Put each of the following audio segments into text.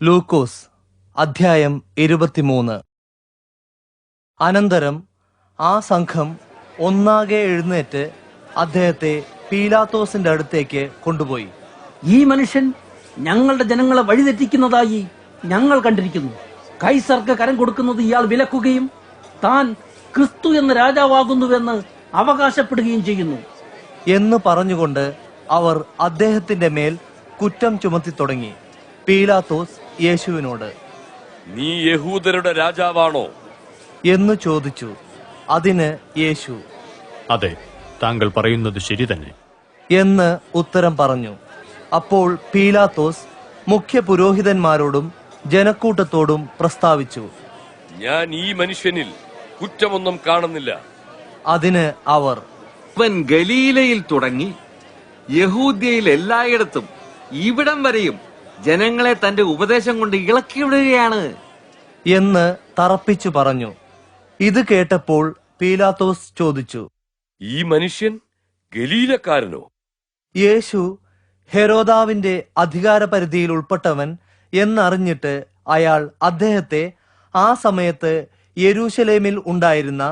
ലൂക്കോസ് അധ്യായം 23. അനന്തരം ആ സംഘം ഒന്നാകെ എഴുന്നേറ്റ് അദ്ദേഹത്തെ പീലാത്തോസിന്റെ അടുത്തേക്ക് കൊണ്ടുപോയി. ഈ മനുഷ്യൻ ഞങ്ങളുടെ ജനങ്ങളെ വഴിതെറ്റിക്കുന്നതായി ഞങ്ങൾ കണ്ടിരിക്കുന്നു. കൈസർക്ക് കരം കൊടുക്കുന്നത് ഇയാൾ വിലക്കുകയും താൻ ക്രിസ്തു എന്ന രാജാവാകുന്നുവെന്ന് അവകാശപ്പെടുകയും ചെയ്യുന്നു എന്ന് പറഞ്ഞുകൊണ്ട് അവർ അദ്ദേഹത്തിന്റെ മേൽ കുറ്റം ചുമത്തി തുടങ്ങി. പീലാത്തോസ് യേശുവിനോട്, നീ യഹൂദരുടെ രാജാവാണോ എന്ന് ചോദിച്ചു. അതിന് യേശു, അതെ, താങ്കൾ പറയുന്നത് ശരി തന്നെ എന്ന് ഉത്തരം പറഞ്ഞു. അപ്പോൾ പീലാത്തോസ് മുഖ്യ പുരോഹിതന്മാരോടും ജനക്കൂട്ടത്തോടും പ്രസ്താവിച്ചു, ഞാൻ ഈ മനുഷ്യനിൽ കുറ്റമൊന്നും കാണുന്നില്ല. അതിന് അവർ, അവൻ ഗലീലയിൽ തുടങ്ങി യഹൂദ്യയിൽ എല്ലായിടത്തും ഇവിടം വരെയും ജനങ്ങളെ തന്റെ ഉപദേശം കൊണ്ട് ഇളക്കിവിടുകയാണ് എന്ന് തറപ്പിച്ചു പറഞ്ഞു. ഇത് കേട്ടപ്പോൾ പീലാത്തോസ് ചോദിച്ചു, ഈ മനുഷ്യൻ ഗലീലക്കാരനോ? യേശു ഹെരോദാവിന്റെ അധികാരപരിധിയിൽ ഉൾപ്പെട്ടവൻ എന്നറിഞ്ഞിട്ട് അയാൾ അദ്ദേഹത്തെ ആ സമയത്ത് യെരൂശലേമിൽ ഉണ്ടായിരുന്ന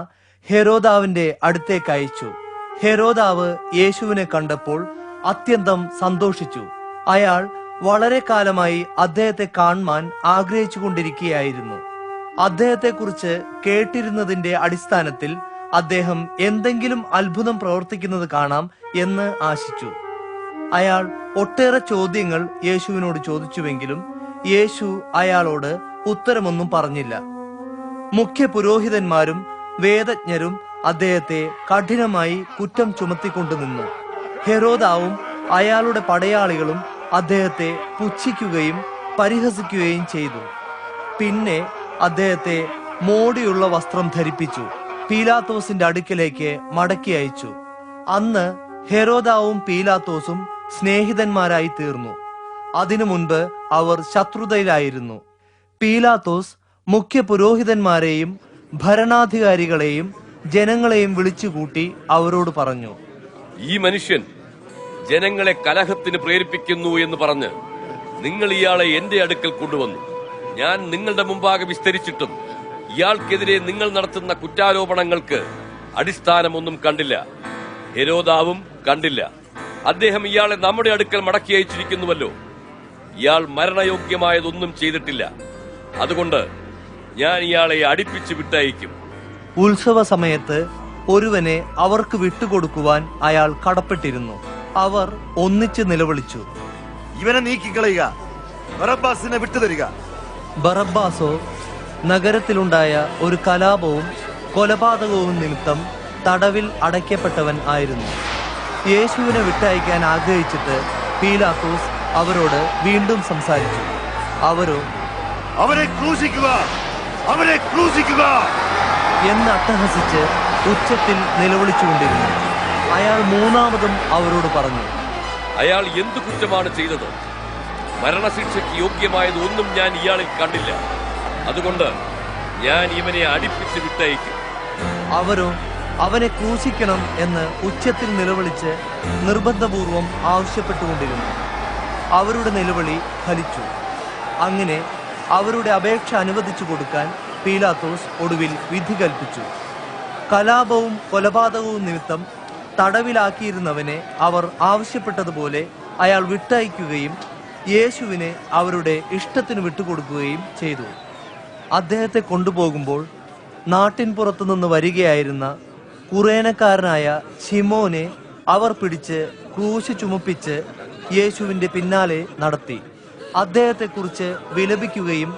ഹെരോദാവിന്റെ അടുത്തേക്ക് അയച്ചു. ഹെരോദാവ് യേശുവിനെ കണ്ടപ്പോൾ അത്യന്തം സന്തോഷിച്ചു. അയാൾ വളരെ കാലമായി അദ്ദേഹത്തെ കാണുവാൻ ആഗ്രഹിച്ചു കൊണ്ടിരിക്കുകയായിരുന്നു. അദ്ദേഹത്തെക്കുറിച്ച് കേട്ടിരുന്നതിന്റെ അടിസ്ഥാനത്തിൽ അദ്ദേഹം എന്തെങ്കിലും അത്ഭുതം പ്രവർത്തിക്കുന്നത് കാണാം എന്ന് ആശിച്ചു. അയാൾ ഒട്ടേറെ ചോദ്യങ്ങൾ യേശുവിനോട് ചോദിച്ചുവെങ്കിലും യേശു അയാളോട് ഉത്തരമൊന്നും പറഞ്ഞില്ല. മുഖ്യ പുരോഹിതന്മാരും വേദജ്ഞരും അദ്ദേഹത്തെ കഠിനമായി കുറ്റം ചുമത്തിക്കൊണ്ടുനിന്നു. ഹെരോദാവും അയാളുടെ പടയാളികളും അദ്ദേഹത്തെ പുച്ഛിക്കുകയും പരിഹസിക്കുകയും ചെയ്തു. പിന്നെ അദ്ദേഹത്തെ മോടിയുള്ള വസ്ത്രം ധരിപ്പിച്ചു പീലാത്തോസിന്റെ അടുക്കലേക്ക് മടക്കി അയച്ചു. അന്ന് ഹെരോദാവും പീലാത്തോസും സ്നേഹിതന്മാരായി തീർന്നു. അതിനു മുൻപ് അവർ ശത്രുതയിലായിരുന്നു. പീലാത്തോസ് മുഖ്യ പുരോഹിതന്മാരെയും ഭരണാധികാരികളെയും ജനങ്ങളെയും വിളിച്ചുകൂട്ടി അവരോട് പറഞ്ഞു, ഈ മനുഷ്യൻ ജനങ്ങളെ കലഹത്തിന് പ്രേരിപ്പിക്കുന്നു എന്ന് പറഞ്ഞ് നിങ്ങൾ ഇയാളെ എന്റെ അടുക്കൽ കൊണ്ടുവന്നു. ഞാൻ നിങ്ങളുടെ മുമ്പാകെ വിസ്തരിച്ചിട്ടും ഇയാൾക്കെതിരെ നിങ്ങൾ നടത്തുന്ന കുറ്റാരോപണങ്ങൾക്ക് അടിസ്ഥാനമൊന്നും കണ്ടില്ല. ഹെരോദാവും കണ്ടില്ല. അദ്ദേഹം ഇയാളെ നമ്മുടെ അടുക്കൽ മടക്കി അയച്ചിരിക്കുന്നുവല്ലോ. ഇയാൾ മരണയോഗ്യമായതൊന്നും ചെയ്തിട്ടില്ല. അതുകൊണ്ട് ഞാൻ ഇയാളെ അടിപ്പിച്ച് വിട്ടയക്കും. ഉത്സവ സമയത്ത് ഒരുവനെ അവർക്ക് വിട്ടുകൊടുക്കുവാൻ അയാൾ കടപ്പെട്ടിരുന്നു. അവർ ഒന്നിച്ച് നിലവിളിച്ചു, ഇവനെ നീക്കിക്കളയുക, ബറബ്ബാസിനെ വിട്ടുതരിക. ബറബ്ബാസോ നഗരത്തിലുണ്ടായ ഒരു കലാപവും കൊലപാതകവും നിമിത്തം തടവിൽ അടയ്ക്കപ്പെട്ടവൻ ആയിരുന്നു. യേശുവിനെ വിട്ടയക്കാൻ ആഗ്രഹിച്ചിട്ട് പീലാത്തോസ് അവരോട് വീണ്ടും സംസാരിച്ചു. അവരോ, അവരെ ക്രൂശിക്കുക, അവരെ ക്രൂശിക്കുക എന്ന് അട്ടഹസിച്ച് ഉച്ചത്തിൽ നിലവിളിച്ചുകൊണ്ടിരുന്നു. അയാൾ മൂന്നാമതും അവരോട് പറഞ്ഞു, അയാൾ എന്തു കുറ്റമാണ് ചെയ്തത്? മരണശിക്ഷയ്ക്ക് യോഗ്യമായത് ഒന്നും ഞാൻ ഇയാളിൽ കണ്ടില്ല. അതുകൊണ്ട് ഞാൻ ഇവനെ അടിപ്പിച്ച് വിട്ടയക്കും. അവരോ അവനെ ക്രൂശിക്കണം എന്ന് ഉച്ചത്തിൽ നിലവിളിച്ച് നിർബന്ധപൂർവം ആവശ്യപ്പെട്ടുകൊണ്ടിരുന്നു. അവരുടെ നിലവിളി ഫലിച്ചു. അങ്ങനെ അവരുടെ അപേക്ഷ അനുവദിച്ചു കൊടുക്കാൻ പീലാത്തോസ് ഒടുവിൽ വിധി കൽപ്പിച്ചു. കലാപവും കൊലപാതകവും നിമിത്തം തടവിലാക്കിയിരുന്നവനെ അവർ ആവശ്യപ്പെട്ടതുപോലെ അയാൾ വിട്ടയക്കുകയും യേശുവിനെ അവരുടെ ഇഷ്ടത്തിന് വിട്ടുകൊടുക്കുകയും ചെയ്തു. അദ്ദേഹത്തെ കൊണ്ടുപോകുമ്പോൾ നാട്ടിൻ പുറത്തുനിന്ന് വരികയായിരുന്ന കുറേനക്കാരനായ ശിമോനെ അവർ പിടിച്ച് ക്രൂശ് ചുമപ്പിച്ച് യേശുവിന്റെ പിന്നാലെ നടത്തി. അദ്ദേഹത്തെക്കുറിച്ച് വിലപിക്കുകയും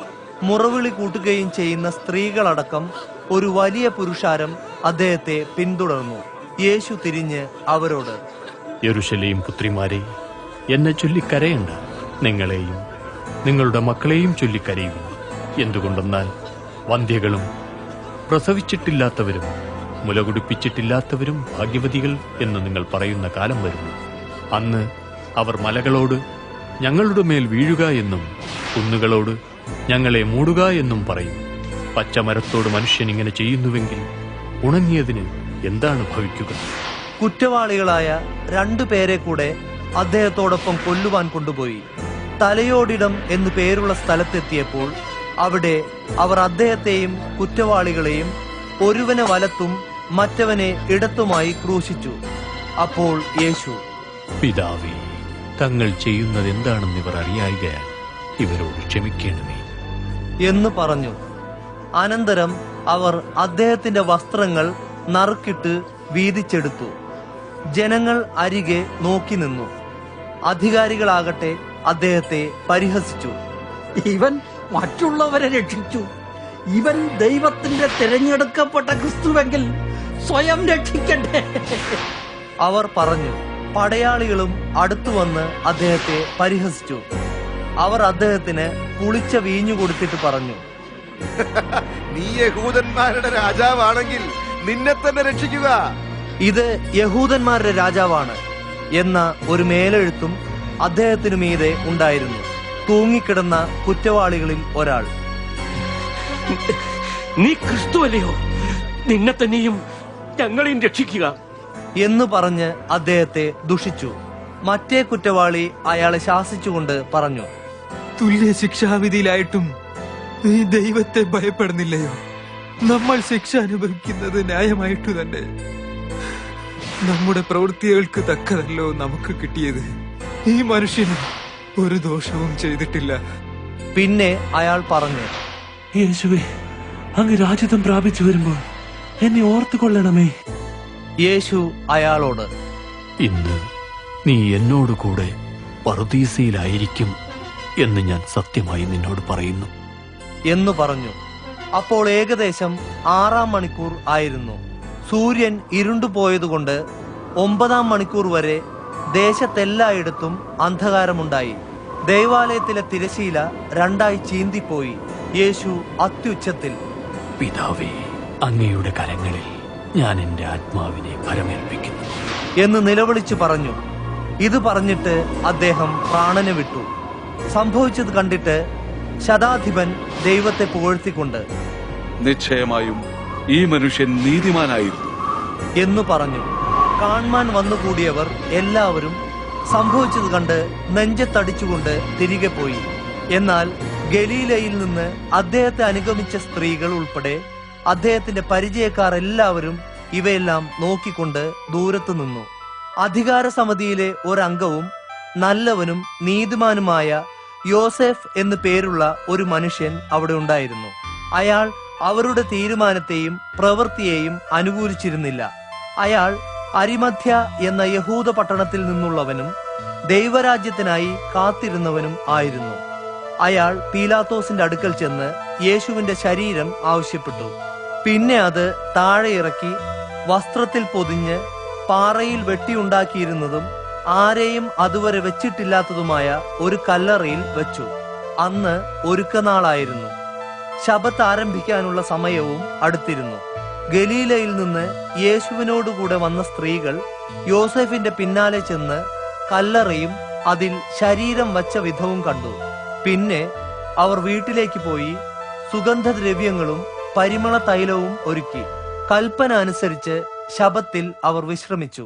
മുറവിളി കൂട്ടുകയും ചെയ്യുന്ന സ്ത്രീകളടക്കം ഒരു വലിയ പുരുഷാരം അദ്ദേഹത്തെ പിന്തുടർന്നു. യേശു തിരിഞ്ഞ് അവരോട്, യെരൂശലേം പുത്രിമാരെ, എന്നെ ചൊല്ലിക്കരയണ്ട, നിങ്ങളെയും നിങ്ങളുടെ മക്കളെയും ചൊല്ലിക്കരയുവിൻ. എന്തുകൊണ്ടെന്നാൽ വന്ധ്യകളും പ്രസവിച്ചിട്ടില്ലാത്തവരും മുലകുടിപ്പിച്ചിട്ടില്ലാത്തവരും ഭാഗ്യവതികൾ എന്ന് നിങ്ങൾ പറയുന്ന കാലം വരുന്നു. അന്ന് അവർ മലകളോട് ഞങ്ങളുടെ മേൽ വീഴുക എന്നും കുന്നുകളോട് ഞങ്ങളെ മൂടുക എന്നും പറയും. പച്ചമരത്തോട് മനുഷ്യൻ ഇങ്ങനെ ചെയ്യുന്നുവെങ്കിൽ ഉണങ്ങിയതിന് എന്താണ് ഭവിക്കുക? കുറ്റവാളികളായ 2 പേരെ കൂടെ അദ്ദേഹത്തോടൊപ്പം കൊല്ലുവാൻ കൊണ്ടുപോയി. തലയോടിടം എന്നു പേരുള്ള സ്ഥലത്തെത്തിയപ്പോൾ അവിടെ അവർ അദ്ദേഹത്തെയും കുറ്റവാളികളെയും ഒരുവനെ വലത്തും മറ്റവനെ ഇടത്തുമായി ക്രൂശിച്ചു. അപ്പോൾ യേശു, പിതാവേ, തങ്ങൾ ചെയ്യുന്നത് എന്താണെന്ന് ഇവർ അറിയായികയാൽ ഇവരോട് ക്ഷമിക്കണമേ എന്ന് പറഞ്ഞു. അനന്തരം അവർ അദ്ദേഹത്തിന്റെ വസ്ത്രങ്ങൾ നറുക്കിട്ട് വീതിച്ചെടുത്തു. ജനങ്ങൾ അരികെ നോക്കി നിന്നു. അധികാരികളാകട്ടെ അദ്ദേഹത്തെ പരിഹസിച്ചു. ഇവൻ മറ്റുള്ളവരെ രക്ഷിച്ചു. ഇവൻ ദൈവത്തിന്റെ തിരഞ്ഞെടുക്കപ്പെട്ട ക്രിസ്തുവെങ്കിൽ സ്വയം രക്ഷിക്കട്ടെ. അവർ പറഞ്ഞു. പടയാളികളും അടുത്തുവന്ന് അദ്ദേഹത്തെ പരിഹസിച്ചു. അവർ അദ്ദേഹത്തിന് പുളിച്ച വീഞ്ഞു കൊടുത്തിട്ട് പറഞ്ഞു, നീ യഹൂദന്മാരുടെ രാജാവാണെങ്കിൽ നിന്നെ തന്നെ രക്ഷിക്കുക. ഇത് യഹൂദന്മാരുടെ രാജാവാണ് എന്ന ഒരു മേലെഴുത്തും അദ്ദേഹത്തിനു മീതെ ഉണ്ടായിരുന്നു. തൂങ്ങിക്കിടന്ന കുറ്റവാളികളിൽ ഒരാൾ, നീ ക്രിസ്തുവല്ലയോ? നിന്നെ തന്നെയും ഞങ്ങളെയും രക്ഷിക്കുക എന്ന് പറഞ്ഞ് അദ്ദേഹത്തെ ദുഷിച്ചു. മറ്റേ കുറ്റവാളി അയാളെ ശാസിച്ചുകൊണ്ട് പറഞ്ഞു, തുല്യ ശിക്ഷാവിധിയിലായിട്ടും നീ ദൈവത്തെ ഭയപ്പെടുന്നില്ലയോ? നമ്മൾ ശിക്ഷ അനുഭവിക്കുന്നത് ന്യായമായിട്ടു തന്നെ. നമ്മുടെ പ്രവൃത്തികൾക്ക് തക്കതല്ലോ നമുക്ക് കിട്ടിയത്. ഈ മനുഷ്യന് ഒരു ദോഷവും ചെയ്തിട്ടില്ല. പിന്നെ അയാൾ പറഞ്ഞു, യേശുവേ, അങ്ങ് രാജ്യത്വം പ്രാപിച്ചു വരുമ്പോൾ എന്നെ ഓർത്തുകൊള്ളണമേ. യേശു അയാളോട്, ഇന്ന് നീ എന്നോട് കൂടെ പറുദീസയിലായിരിക്കും എന്ന് ഞാൻ സത്യമായി നിന്നോട് പറയുന്നു എന്ന് പറഞ്ഞു. അപ്പോൾ ഏകദേശം 6-ാം മണിക്കൂർ ആയിരുന്നു. സൂര്യൻ ഇരുണ്ടുപോയതുകൊണ്ട് 9-ാം മണിക്കൂർ വരെ ദേശത്തെല്ലായിടത്തും അന്ധകാരമുണ്ടായി. ദൈവാലയത്തിലെ തിരശീല 2ആയി ചീന്തിപ്പോയി. യേശു അത്യുച്ചത്തിൽ, പിതാവേ, അങ്ങയുടെ കരങ്ങളിൽ ഞാൻ എന്റെ ആത്മാവിനെ ഭരമേൽപ്പിക്കുന്നു എന്ന് നിലവിളിച്ചു പറഞ്ഞു. ഇത് പറഞ്ഞിട്ട് അദ്ദേഹം പ്രാണനെ വിട്ടു. സംഭവിച്ചത് കണ്ടിട്ട് ശതാധിപൻ ദൈവത്തെ പുകഴ്ത്തിക്കൊണ്ട്, നിശ്ചയമായും ഈ മനുഷ്യൻ നീതിമാനായിരുന്നു എന്നു പറഞ്ഞു. കാണാൻ വന്നുകൂടിയവർ എല്ലാവരും സംഭവിച്ചത് കണ്ട് നെഞ്ചത്തടിച്ചുകൊണ്ട് തിരികെ പോയി. എന്നാൽ ഗലീലയിൽ നിന്ന് അദ്ദേഹത്തെ അനുഗമിച്ച സ്ത്രീകൾ ഉൾപ്പെടെ അദ്ദേഹത്തിന്റെ പരിചയക്കാർ എല്ലാവരും ഇവയെല്ലാം നോക്കിക്കൊണ്ട് ദൂരത്തു നിന്നു. അധികാരസമിതിയിലെ ഒരംഗവും നല്ലവനും നീതിമാനുമായ യോസെഫ് എന്നു പേരുള്ള ഒരു മനുഷ്യൻ അവിടെ ഉണ്ടായിരുന്നു. അയാൾ അവരുടെ തീരുമാനത്തെയും പ്രവൃത്തിയെയും അനുകൂലിച്ചിരുന്നില്ല. അയാൾ അരിമധ്യ എന്ന യഹൂദ പട്ടണത്തിൽ നിന്നുള്ളവനും ദൈവരാജ്യത്തിനായി കാത്തിരുന്നവനും ആയിരുന്നു. അയാൾ പീലാത്തോസിന്റെ അടുക്കൽ ചെന്ന് യേശുവിന്റെ ശരീരം ആവശ്യപ്പെട്ടു. പിന്നെ അത് താഴെ ഇറക്കി വസ്ത്രത്തിൽ പൊതിഞ്ഞ് പാറയിൽ വെട്ടിയുണ്ടാക്കിയിരുന്നതും ആരെയും അതുവരെ വെച്ചിട്ടില്ലാത്തതുമായ ഒരു കല്ലറയിൽ വെച്ചു. അന്ന് ഒരുക്കനാളായിരുന്നു. ശബത്ത് ആരംഭിക്കാനുള്ള സമയവും അടുത്തിരുന്നു. ഗലീലയിൽ നിന്ന് യേശുവിനോടുകൂടെ വന്ന സ്ത്രീകൾ യോസെഫിന്റെ പിന്നാലെ ചെന്ന് കല്ലറയും അതിൽ ശരീരം വച്ച വിധവും കണ്ടു. പിന്നെ അവർ വീട്ടിലേക്ക് പോയി സുഗന്ധദ്രവ്യങ്ങളും പരിമള തൈലവും ഒരുക്കി. കൽപ്പന അനുസരിച്ച് ശബത്തിൽ അവർ വിശ്രമിച്ചു.